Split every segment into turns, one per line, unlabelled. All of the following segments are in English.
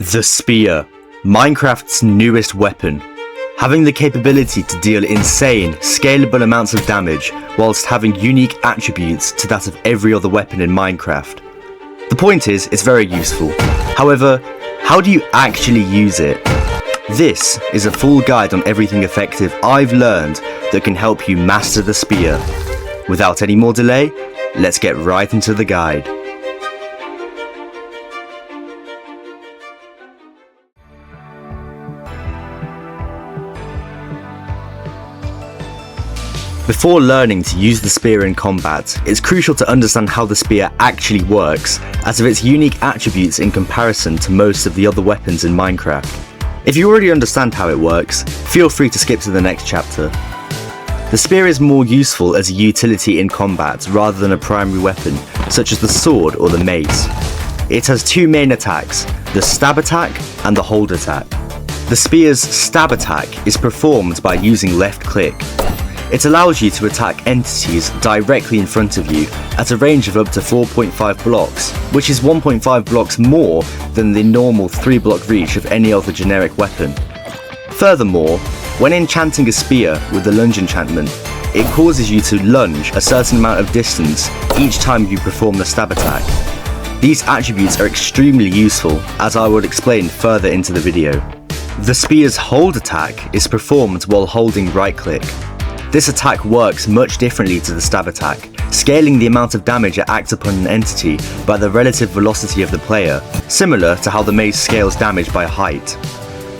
The Spear, Minecraft's newest weapon. Having the capability to deal insane, scalable amounts of damage, whilst having unique attributes to that of every other weapon in Minecraft. The point is, it's very useful. However, how do you actually use it? This is a full guide on everything effective I've learned that can help you master the Spear. Without any more delay, let's get right into the guide. Before learning to use the Spear in combat, it's crucial to understand how the Spear actually works, as of its unique attributes in comparison to most of the other weapons in Minecraft. If you already understand how it works, feel free to skip to the next chapter. The Spear is more useful as a utility in combat rather than a primary weapon, such as the sword or the mace. It has two main attacks, the stab attack and the hold attack. The Spear's stab attack is performed by using left click. It allows you to attack entities directly in front of you at a range of up to 4.5 blocks, which is 1.5 blocks more than the normal 3-block reach of any other generic weapon. Furthermore, when enchanting a spear with the lunge enchantment, it causes you to lunge a certain amount of distance each time you perform the stab attack. These attributes are extremely useful, as I will explain further into the video. The spear's hold attack is performed while holding right click. This attack works much differently to the stab attack, scaling the amount of damage it acts upon an entity by the relative velocity of the player, similar to how the mace scales damage by height.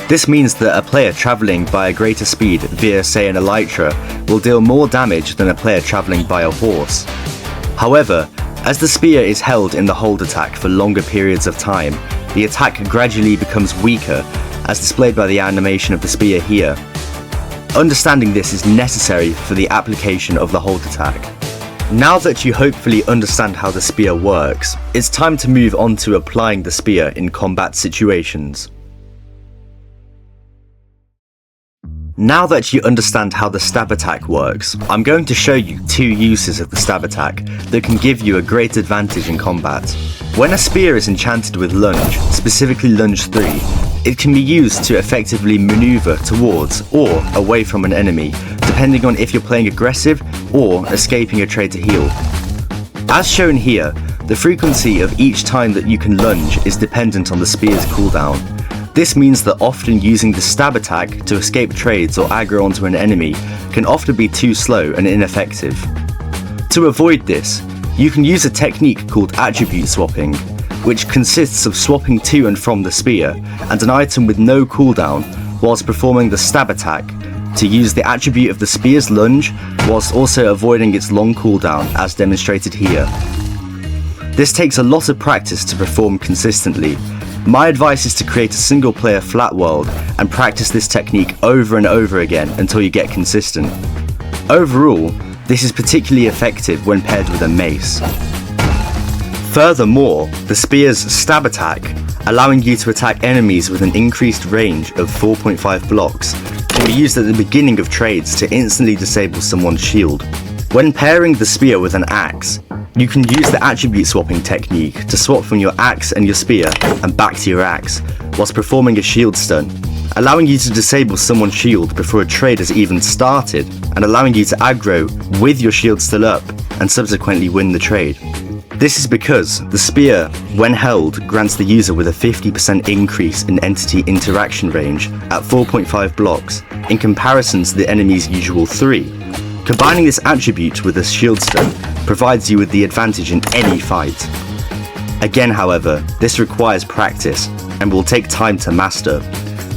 This means that a player travelling by a greater speed via, say, an elytra will deal more damage than a player travelling by a horse. However, as the spear is held in the hold attack for longer periods of time, the attack gradually becomes weaker, as displayed by the animation of the spear here. Understanding this is necessary for the application of the hold attack. Now that you hopefully understand how the Spear works, it's time to move on to applying the Spear in combat situations. Now that you understand how the stab attack works, I'm going to show you two uses of the stab attack that can give you a great advantage in combat. When a spear is enchanted with lunge, specifically lunge 3, it can be used to effectively maneuver towards or away from an enemy, depending on if you're playing aggressive or escaping a trade to heal. As shown here, the frequency of each time that you can lunge is dependent on the spear's cooldown. This means that often using the stab attack to escape trades or aggro onto an enemy can often be too slow and ineffective. To avoid this, you can use a technique called attribute swapping, which consists of swapping to and from the spear and an item with no cooldown whilst performing the stab attack to use the attribute of the spear's lunge whilst also avoiding its long cooldown as demonstrated here. This takes a lot of practice to perform consistently. My advice is to create a single player flat world and practice this technique over and over again until you get consistent. Overall, this is particularly effective when paired with a mace. Furthermore, the spear's stab attack, allowing you to attack enemies with an increased range of 4.5 blocks, can be used at the beginning of trades to instantly disable someone's shield. When pairing the spear with an axe, you can use the attribute swapping technique to swap from your axe and your spear and back to your axe, whilst performing a shield stun, allowing you to disable someone's shield before a trade has even started, and allowing you to aggro with your shield still up and subsequently win the trade. This is because the spear, when held, grants the user with a 50% increase in entity interaction range at 4.5 blocks in comparison to the enemy's usual 3. Combining this attribute with a shield stun provides you with the advantage in any fight. Again, however, this requires practice and will take time to master.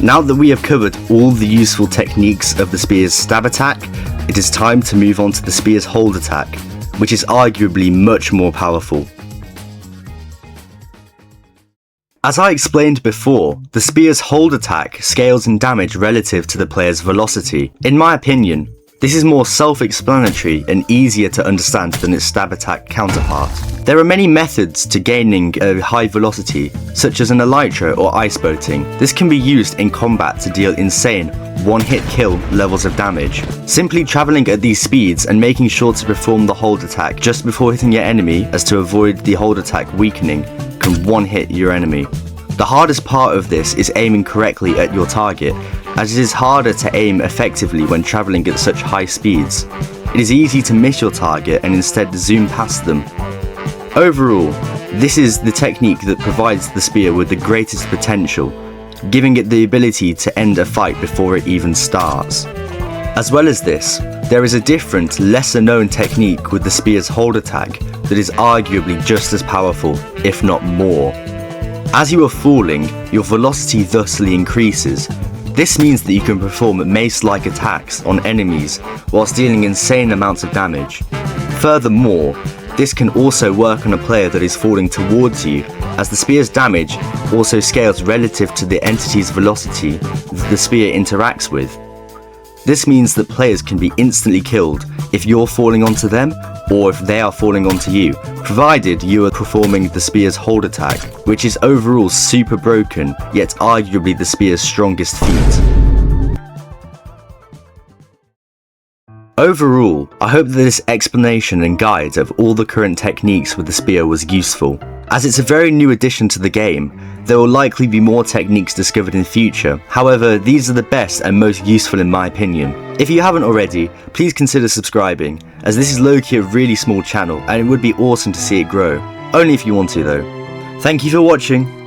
Now that we have covered all the useful techniques of the spear's stab attack, it is time to move on to the spear's hold attack, which is arguably much more powerful. As I explained before, the spear's hold attack scales in damage relative to the player's velocity. In my opinion, this is more self-explanatory and easier to understand than its stab attack counterpart. There are many methods to gaining a high velocity, such as an elytra or ice boating. This can be used in combat to deal insane one-hit kill levels of damage. Simply travelling at these speeds and making sure to perform the hold attack just before hitting your enemy as to avoid the hold attack weakening can one-hit your enemy. The hardest part of this is aiming correctly at your target, as it is harder to aim effectively when travelling at such high speeds. It is easy to miss your target and instead zoom past them. Overall, this is the technique that provides the spear with the greatest potential, giving it the ability to end a fight before it even starts. As well as this, there is a different, lesser known technique with the spear's hold attack that is arguably just as powerful, if not more. As you are falling, your velocity thusly increases. This means that you can perform mace-like attacks on enemies whilst dealing insane amounts of damage. Furthermore, this can also work on a player that is falling towards you, as the spear's damage also scales relative to the entity's velocity that the spear interacts with. This means that players can be instantly killed if you're falling onto them or if they are falling onto you, provided you are performing the spear's hold attack, which is overall super broken, yet arguably the spear's strongest feat. Overall, I hope that this explanation and guide of all the current techniques with the spear was useful. As it's a very new addition to the game, there will likely be more techniques discovered in future. However, these are the best and most useful in my opinion. If you haven't already, please consider subscribing, as this is low-key a really small channel and it would be awesome to see it grow. Only if you want to though. Thank you for watching.